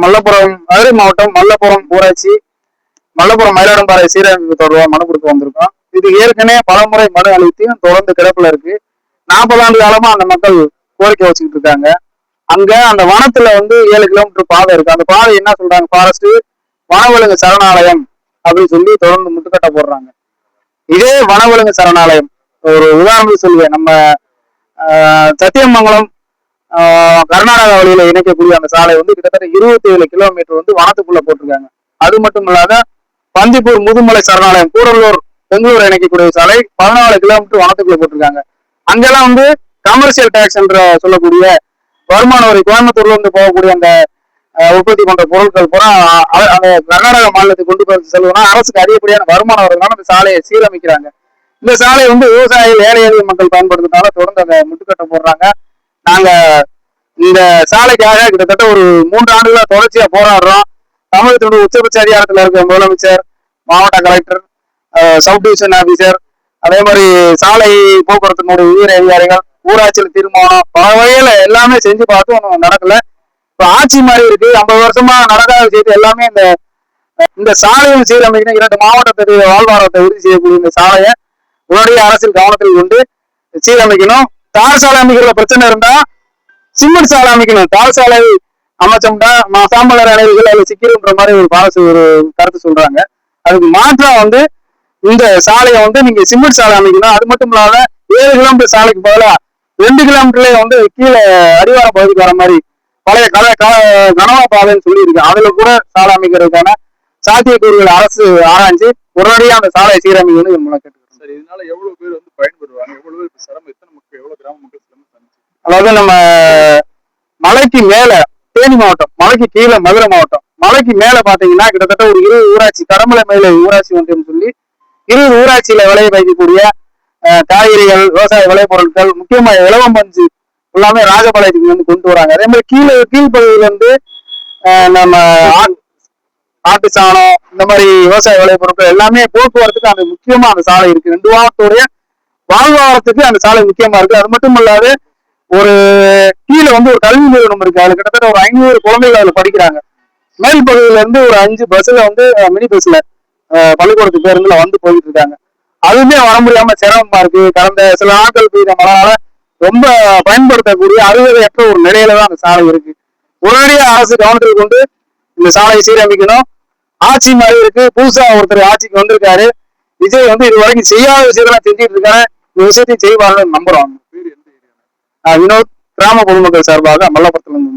மல்லபுரம் மதுரை மாவட்டம் மல்லபுரம் ஊராட்சி மல்லபுரம் மயிலாடும்பாறை சீரமைப்பு தொடர்பாக மனு கொடுக்க வந்திருக்கோம். இது ஏற்கனவே பலமுறை மனு அளித்தையும் தொடர்ந்து கிடப்புல இருக்கு. 40 ஆண்டு காலமா அந்த மக்கள் கோரிக்கை வச்சுக்கிட்டு இருக்காங்க. அங்க அந்த வனத்துல 7 கிலோமீட்டர் பாதை இருக்கு. அந்த பாதை என்ன சொல்றாங்க, ஃபாரஸ்ட் வனவிலங்கு சரணாலயம் அப்படின்னு சொல்லி தொடர்ந்து முட்டுக்கட்டை போடுறாங்க. இதே வனவிலங்கு சரணாலயம் ஒரு உதாரணத்துக்கு சொல்லுவேன், நம்ம சத்தியமங்கலம் கர்நாடகா வழியில இணைக்கக்கூடிய அந்த சாலை கிட்டத்தட்ட 27 கிலோமீட்டர் வனத்துக்குள்ள போட்டிருக்காங்க. அது மட்டும் இல்லாத பந்திப்பூர் முதுமலை சரணாலயம் கூடலூர் பெங்களூர் இணைக்கக்கூடிய சாலை 14 கிலோமீட்டர் வனத்துக்குள்ள போட்டிருக்காங்க. அங்கெல்லாம் கமர்ஷியல் டாக்ஸ் என்ற சொல்லக்கூடிய வருமான வரி, கோயம்புத்தூர்ல போகக்கூடிய அந்த உற்பத்தி பண்ற பொருட்கள் பூரா அந்த கர்நாடக மாநிலத்துக்கு கொண்டு போய் செல்வனா அரசுக்கு அதிகப்படியான வருமானம் வருதுனால அந்த சாலையை சீரமைக்கிறாங்க. இந்த சாலை விவசாயிகள் ஏழை எளிய மக்கள் பயன்படுத்துறதுனால தொடர்ந்து அந்த முட்டுக்கட்டை போடுறாங்க. நாங்க இந்த சாலைக்காக கிட்டத்தட்ட ஒரு 3 ஆண்டுகளா தொடர்ச்சியா போராடுறோம். தமிழகத்தினுடைய உச்சபட்ச அதிகாரத்துல இருக்க முதலமைச்சர், மாவட்ட கலெக்டர், சப் டிவிஷன் ஆபீசர், அதே மாதிரி சாலை போக்குவரத்தினுடைய உயர் அதிகாரிகள், ஊராட்சியில் தீர்மானம், பல வகையில எல்லாமே செஞ்சு பார்த்து ஒன்றும் நடக்கல. இப்ப ஆட்சி மாதிரி இருக்கு. 50 வருஷமா நடக்காத செய்து எல்லாமே இந்த சாலையும் சீரமைக்கணும். 2 மாவட்டத்துடைய வாழ்வாதாரத்தை உறுதி செய்யக்கூடிய இந்த சாலையை உடனடிய அரசியல் கவனத்தில் கொண்டு சீரமைக்கணும். தார் சாலை அமைக்கிற பிரச்சனை இருந்தா சிமெண்ட் சாலை அமைக்கணும். தார் சாலை அமைச்சோம்னா சாம்பலர் அணைகள் அதுல சிக்கிருன்ற மாதிரி ஒரு கருத்து சொல்றாங்க. அதுக்கு மாற்றா இந்த சாலையை நீங்க சிமெண்ட் சாலை அமைக்கணும். அது மட்டும் இல்லாத 7 கிலோமீட்டர் சாலைக்கு பதிலாக 2 கிலோமீட்டர்லயே கீழே அடிவார பகுதிக்கு வர மாதிரி பழைய கனவா பாதைன்னு சொல்லி இருக்கு. அதுல கூட சாலை அமைக்கிறதுக்கான சாத்தியக்கூறுகள் அரசு ஆராய்ஞ்சு உடனடியாக அந்த சாலை சீரமைக்கணும் மூலம் கேட்டுக்கிறோம். சரி, இதனால எவ்வளவு பேர் பயன்படுவாங்க, எவ்வளவு பேர் சிரமம், எத்தனை மக்கள், எவ்வளவு கிராம மக்கள் சிரமம்? அதாவது நம்ம மலைக்கு மேல தேனி மாவட்டம், மலைக்கு கீழே மதுரை மாவட்டம், மலைக்கு மேல பாத்தீங்கன்னா கிட்டத்தட்ட ஒரு 20 ஊராட்சி, கடமலை மயிலை ஊராட்சி ஒன்றியம் சொல்லி 20 ஊராட்சியில விளைய வைக்கக்கூடிய காய்கறிகள், விவசாய விளைபொருட்கள், முக்கியமா இலவம்பஞ்சு எல்லாமே ராஜபாளையத்துக்கு கொண்டு வராங்க. அதே மாதிரி கீழ்ப்பகுதியில நம்ம ஆட்டு சாணம், இந்த மாதிரி விவசாய விளைபொருட்கள் எல்லாமே போக்குவரத்துக்கு அந்த முக்கியமா அந்த சாலை இருக்கு. 2 மாவட்டத்துடைய வாழ்வாதாரத்துக்கு அந்த சாலை முக்கியமா இருக்கு. அது மட்டும் இல்லாத ஒரு கீழே ஒரு கல்வி நிறுவனம் இருக்கு. அதுல கிட்டத்தட்ட ஒரு 500 குழந்தைகள் அதுல படிக்கிறாங்க. மேல் பகுதியில ஒரு 5 பஸ்ல மினி பஸ்ல பள்ளிக்கூடத்து பேருந்துல போயிட்டு இருக்காங்க. அதுவுமே வர முடியாம சிரமமா இருக்கு. கடந்த சில நாட்கள் பெய்த மழையால ரொம்ப பயன்படுத்தக்கூடிய அறுவடையற்ற ஒரு நிலையில தான் அந்த சாலை இருக்கு. உடனடியாக அரசு கவனத்தில் கொண்டு இந்த சாலையை சீரமைக்கணும். ஆட்சி மாதிரி இருக்கு. புதுசா ஒருத்தர் ஆட்சிக்கு வந்திருக்காரு. விஜய் இது வரைக்கும் செய்யாத விஷயத்தெல்லாம் செஞ்சுட்டு இருக்காரு. இந்த விஷயத்தையும் செய்வாங்கன்னு நம்புறோம். பேர் எந்த ஏரியா? வினோத், கிராம பொதுமக்கள் சார்பாக மல்லபுரத்துல இருந்து